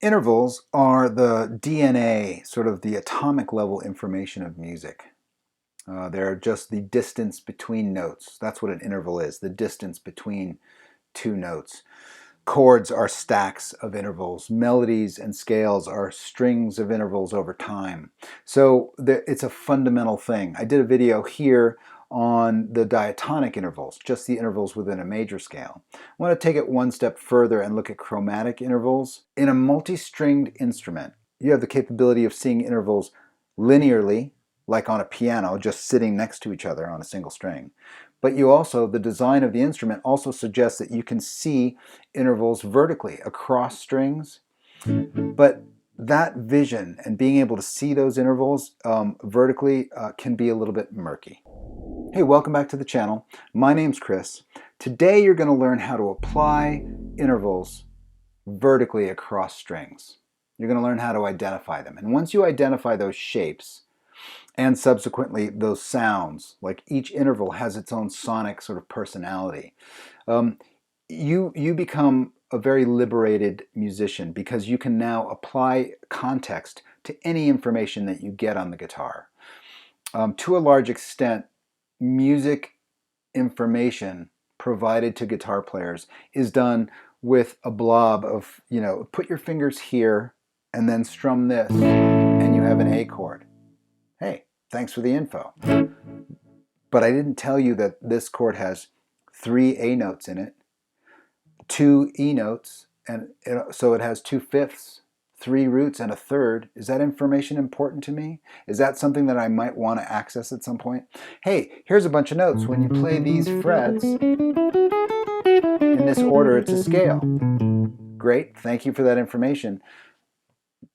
Intervals are the DNA, sort of the atomic level information of music. They're just the distance between notes. That's what an interval is, the distance between two notes. Chords are stacks of intervals. Melodies and scales are strings of intervals over time. So it's a fundamental thing. I did a video here on the diatonic intervals, just the intervals within a major scale. I want to take it one step further and look at chromatic intervals. In a multi-stringed instrument, you have the capability of seeing intervals linearly, like on a piano, just sitting next to each other on a single string. But the design of the instrument also suggests that you can see intervals vertically across strings. But that vision and being able to see those intervals vertically can be a little bit murky. Hey, welcome back to the channel. My name's Chris. Today you're going to learn how to apply intervals vertically across strings. You're going to learn how to identify them. And once you identify those shapes, and subsequently those sounds, like each interval has its own sonic sort of personality, you become a very liberated musician because you can now apply context to any information that you get on the guitar. To a large extent, music information provided to guitar players is done with a blob of, put your fingers here and then strum this and you have an A chord. Hey, thanks for the info. But I didn't tell you that this chord has 3 A notes in it, 2 E notes, and so it has 2/5, 3 roots, and a third. Is that information important to me? Is that something that I might want to access at some point? Hey, here's a bunch of notes. When you play these frets in this order, it's a scale. Great, thank you for that information.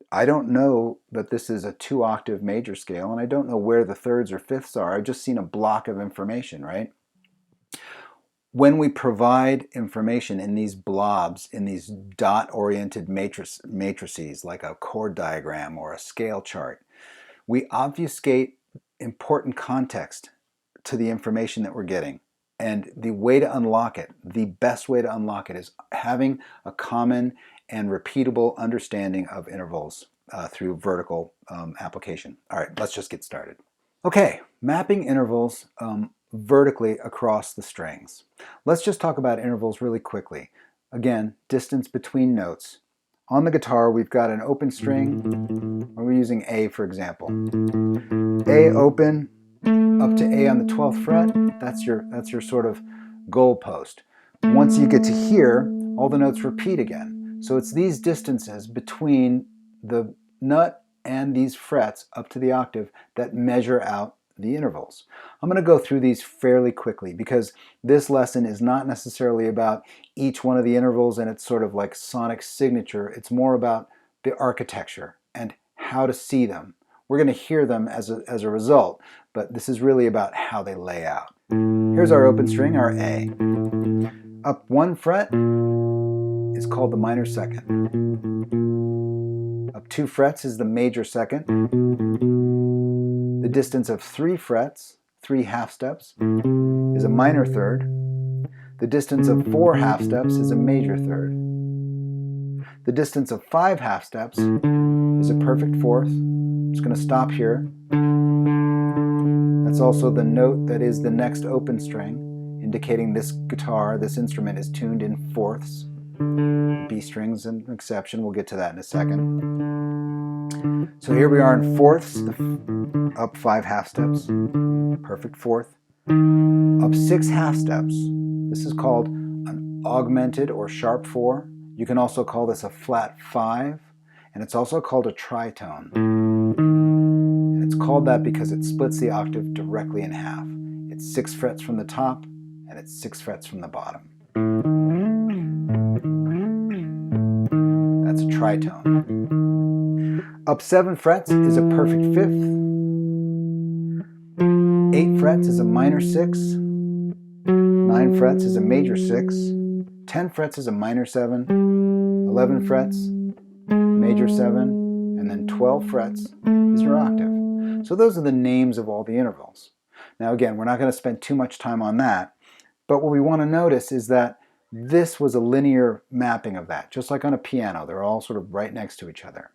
I don't know that this is a 2-octave major scale, and I don't know where the thirds or fifths are. I've just seen a block of information, right? When we provide information in these blobs, in these dot-oriented matrices, like a chord diagram or a scale chart, we obfuscate important context to the information that we're getting. And the way to unlock it, the best way to unlock it, is having a common and repeatable understanding of intervals through vertical application. All right, let's just get started. Okay, mapping intervals vertically across the strings. Let's just talk about intervals really quickly. Again, distance between notes. On the guitar, we've got an open string. We're using A, for example. A open, up to A on the 12th fret. That's your sort of goalpost. Once you get to here, all the notes repeat again. So it's these distances between the nut and these frets up to the octave that measure out the intervals. I'm going to go through these fairly quickly because this lesson is not necessarily about each one of the intervals and its sort of like sonic signature. It's more about the architecture and how to see them. We're going to hear them as a result, but this is really about how they lay out. Here's our open string, our A. Up 1 fret is called the minor second. Up 2 frets is the major second. The distance of 3 frets, 3 half steps, is a minor third. The distance of 4 half steps is a major third. The distance of 5 half steps is a perfect fourth. I'm just going to stop here. That's also the note that is the next open string, indicating this guitar, this instrument, is tuned in fourths. B string's an exception. We'll get to that in a second. So here we are in fourths, up 5 half steps, perfect fourth. Up 6 half steps. This is called an augmented or sharp 4. You can also call this a flat 5, and it's also called a tritone. And it's called that because it splits the octave directly in half. It's 6 frets from the top, and it's 6 frets from the bottom. That's a tritone. Up 7 frets is a perfect fifth. 8 frets is a minor 6. 9 frets is a major 6. 10 frets is a minor 7. 11 frets, major 7. And then 12 frets is your octave. So those are the names of all the intervals. Now again, we're not going to spend too much time on that, but what we want to notice is that this was a linear mapping of that, just like on a piano. They're all sort of right next to each other.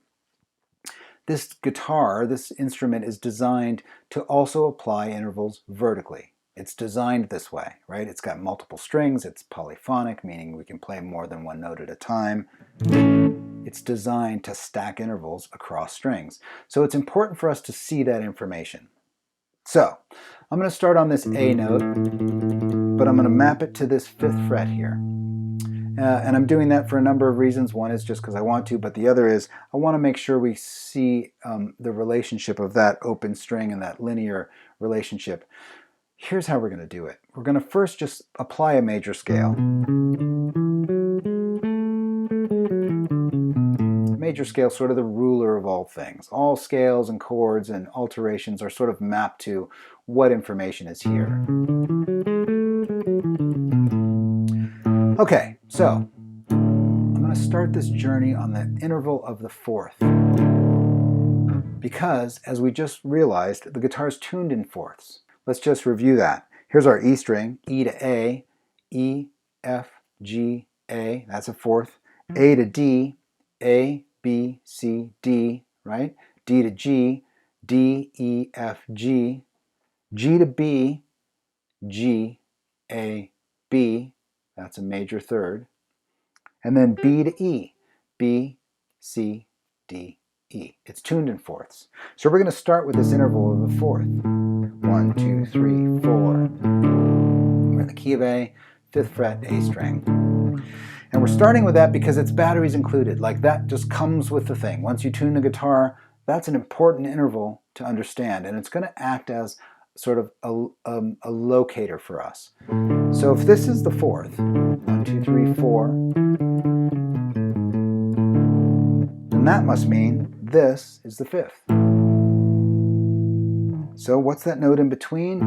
This guitar, this instrument, is designed to also apply intervals vertically. It's designed this way, right? It's got multiple strings, it's polyphonic, meaning we can play more than one note at a time. It's designed to stack intervals across strings. So it's important for us to see that information. So I'm going to start on this A note, but I'm going to map it to this 5th fret here. And I'm doing that for a number of reasons. One is just because I want to, but the other is I want to make sure we see the relationship of that open string and that linear relationship. Here's how we're going to do it. We're going to first just apply a major scale. Major scale is sort of the ruler of all things. All scales and chords and alterations are sort of mapped to what information is here. Okay, so I'm going to start this journey on the interval of the 4th. Because, as we just realized, the guitar is tuned in 4ths. Let's just review that. Here's our E string, E to A, E, F, G, A, that's a 4th. A to D, A, B, C, D, right? D to G, D, E, F, G, G to B, G, A, B, that's a major 3rd. And then B to E, B, C, D, E. It's tuned in 4ths. So we're going to start with this interval of the 4th. 1, 2, 3, 4. We're in the key of A, 5th fret, A string. And we're starting with that because it's batteries included. Like that just comes with the thing. Once you tune the guitar, that's an important interval to understand. And it's going to act as sort of a locator for us. So if this is the 4th, 1, 2, 3, 4, then that must mean this is the 5th. So what's that note in between?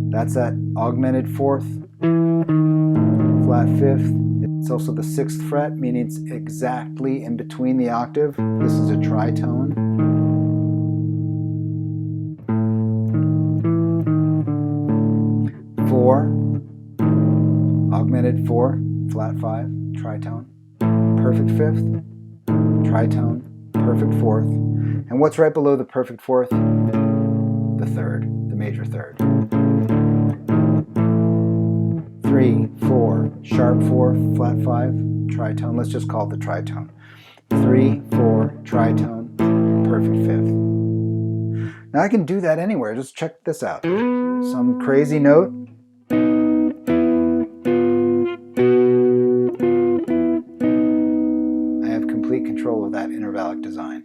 That's that augmented 4th, flat 5th. It's also the 6th fret, meaning it's exactly in between the octave. This is a tritone. Augmented 4, flat 5, tritone, perfect 5th, tritone, perfect 4th, and what's right below the perfect 4th? The 3rd, the major 3rd. 3, 4, sharp 4, flat 5, tritone, let's just call it the tritone. 3, 4, tritone, perfect 5th. Now I can do that anywhere, just check this out. Some crazy note. Control of that intervallic design.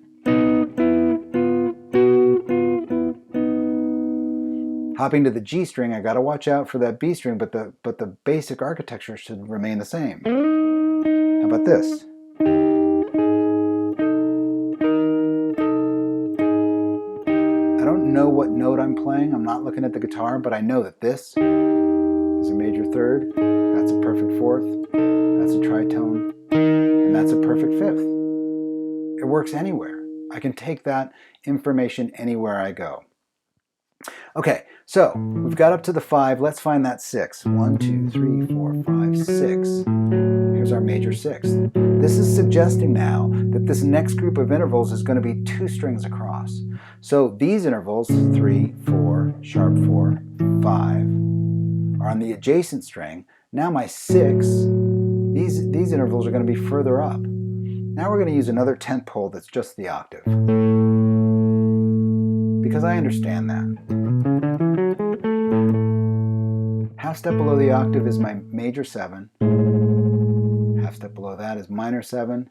Hopping to the G string, I got to watch out for that B string, but the basic architecture should remain the same. How about this? I don't know what note I'm playing. I'm not looking at the guitar, but I know that this is a major 3rd. That's a perfect 4th. That's a tritone, and that's a perfect 5th. It works anywhere. I can take that information anywhere I go. Okay, so we've got up to the 5. Let's find that 6. 1, 2, 3, 4, 5, 6. Here's our major 6th. This is suggesting now that this next group of intervals is going to be 2 strings across. So these intervals, 3, 4, sharp 4, 5, are on the adjacent string. Now my 6, these intervals are going to be further up. Now we're going to use another 10th pole that's just the octave. Because I understand that. Half step below the octave is my major 7. Half step below that is minor 7.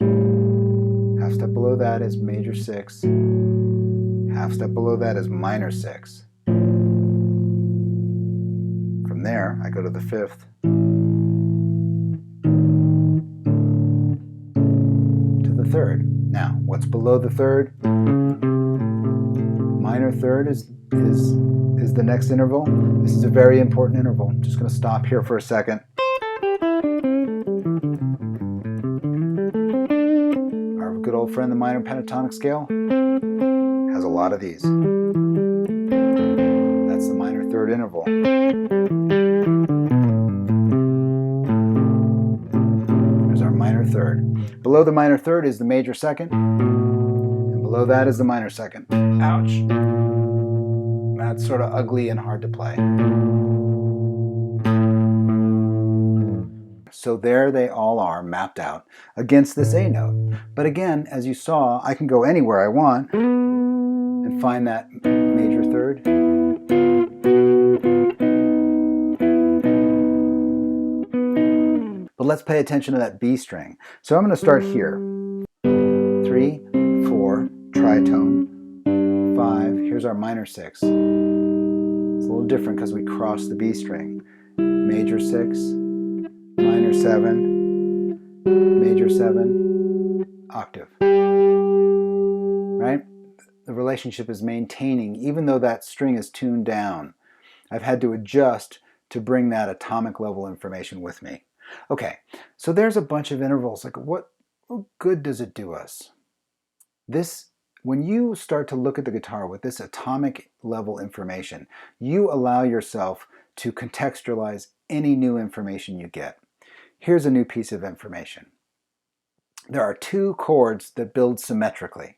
Half step below that is major 6. Half step below that is minor 6. From there, I go to the 5th. To the 3rd. Now, what's below the 3rd? Minor 3rd is the next interval. This is a very important interval. I'm just going to stop here for a second. Our good old friend, the minor pentatonic scale, has a lot of these. That's the minor 3rd interval. below the minor third is the major second, and below that is the minor second. Ouch. That's sort of ugly and hard to play. So there they all are mapped out against this A note. But again, as you saw, I can go anywhere I want and find that major third. But let's pay attention to that B string. So I'm going to start here. 3, 4, tritone, 5. Here's our minor 6. It's a little different because we crossed the B string. Major 6, minor 7, major 7, octave. Right? The relationship is maintaining even though that string is tuned down. I've had to adjust to bring that atomic level information with me. Okay, so there's a bunch of intervals. Like what good does it do us? When you start to look at the guitar with this atomic level information, you allow yourself to contextualize any new information you get. Here's a new piece of information. There are 2 chords that build symmetrically.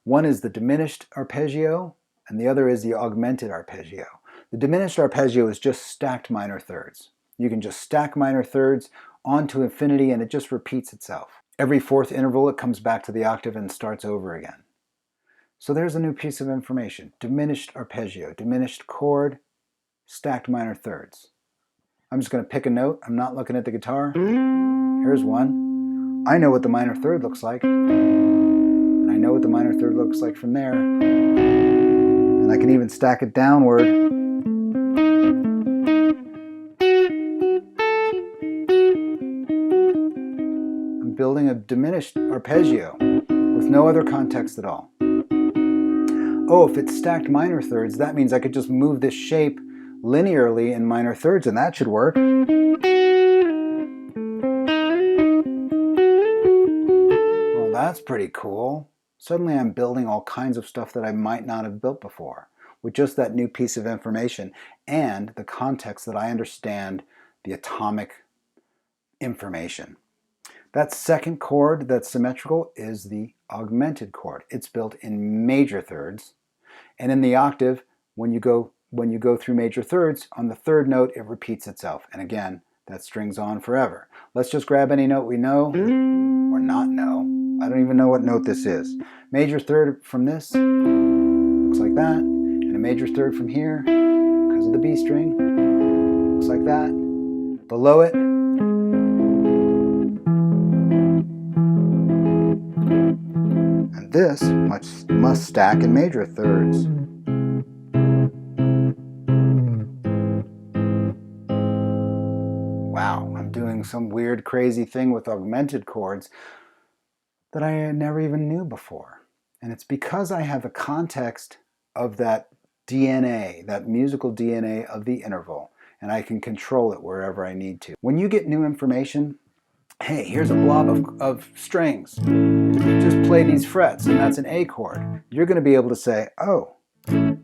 One is the diminished arpeggio, and the other is the augmented arpeggio. The diminished arpeggio is just stacked minor thirds. You can just stack minor thirds onto infinity and it just repeats itself. Every 4th interval it comes back to the octave and starts over again. So there's a new piece of information. Diminished arpeggio, diminished chord, stacked minor thirds. I'm just going to pick a note. I'm not looking at the guitar. Here's one. I know what the minor third looks like. And I know what the minor third looks like from there. And I can even stack it downward. Building a diminished arpeggio with no other context at all. Oh, if it's stacked minor thirds, that means I could just move this shape linearly in minor thirds, and that should work. Well, that's pretty cool. Suddenly I'm building all kinds of stuff that I might not have built before with just that new piece of information and the context that I understand the atomic information. That second chord that's symmetrical is the augmented chord. It's built in major thirds. And in the octave, when you go through major thirds, on the 3rd note, it repeats itself. And again, that string's on forever. Let's just grab any note we know or not know. I don't even know what note this is. Major third from this looks like that. And a major third from here, because of the B string, looks like that. Below it, this must stack in major thirds. Wow, I'm doing some weird, crazy thing with augmented chords that I never even knew before. And it's because I have the context of that DNA, that musical DNA of the interval, and I can control it wherever I need to. When you get new information, hey, here's a blob of strings. Just play these frets, and that's an A chord. You're going to be able to say, oh,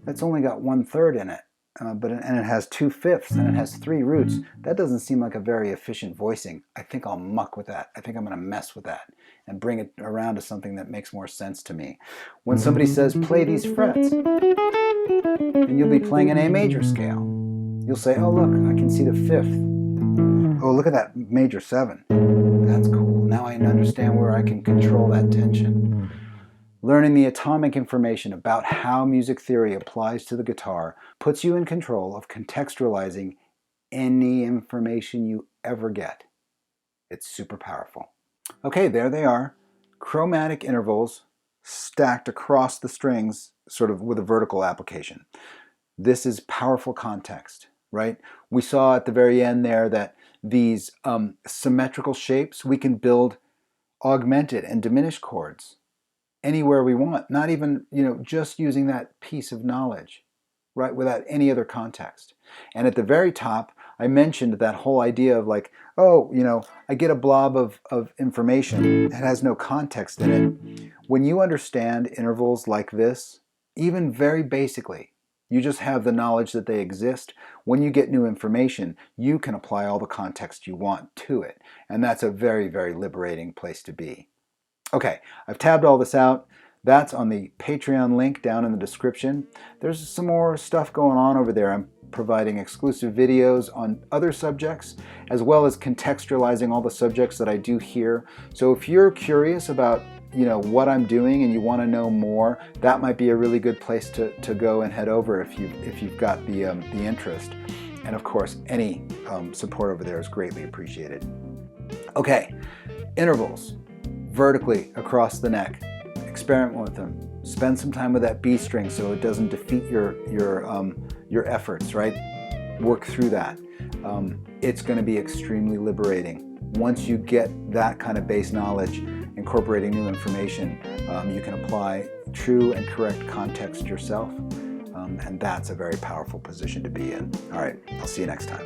that's only got 1/3 in it, and it has 2/5, and it has 3 roots. That doesn't seem like a very efficient voicing. I think I'll muck with that. I think I'm going to mess with that and bring it around to something that makes more sense to me. When somebody says, play these frets, and you'll be playing an A major scale. You'll say, oh, look, I can see the 5th. Oh, look at that major 7. That's cool. Now I understand where I can control that tension. Learning the atomic information about how music theory applies to the guitar puts you in control of contextualizing any information you ever get. It's super powerful. Okay, there they are. Chromatic intervals stacked across the strings, sort of with a vertical application. This is powerful context, right? We saw at the very end there that these symmetrical shapes, we can build augmented and diminished chords anywhere we want, not even, just using that piece of knowledge, right, without any other context. And at the very top, I mentioned that whole idea of like, oh, I get a blob of information, it has no context in it. When you understand intervals like this, even very basically, you just have the knowledge that they exist. When you get new information, you can apply all the context you want to it. And that's a very, very liberating place to be. Okay, I've tabbed all this out. That's on the Patreon link down in the description. There's some more stuff going on over there. I'm providing exclusive videos on other subjects, as well as contextualizing all the subjects that I do here. So if you're curious about what I'm doing and you want to know more, that might be a really good place to go and head over if you've got the interest. And of course, any support over there is greatly appreciated. Okay, intervals vertically across the neck. Experiment with them. Spend some time with that B string so it doesn't defeat your efforts, right? Work through that. It's going to be extremely liberating. Once you get that kind of base knowledge, incorporating new information, you can apply true and correct context yourself, and that's a very powerful position to be in. All right, I'll see you next time.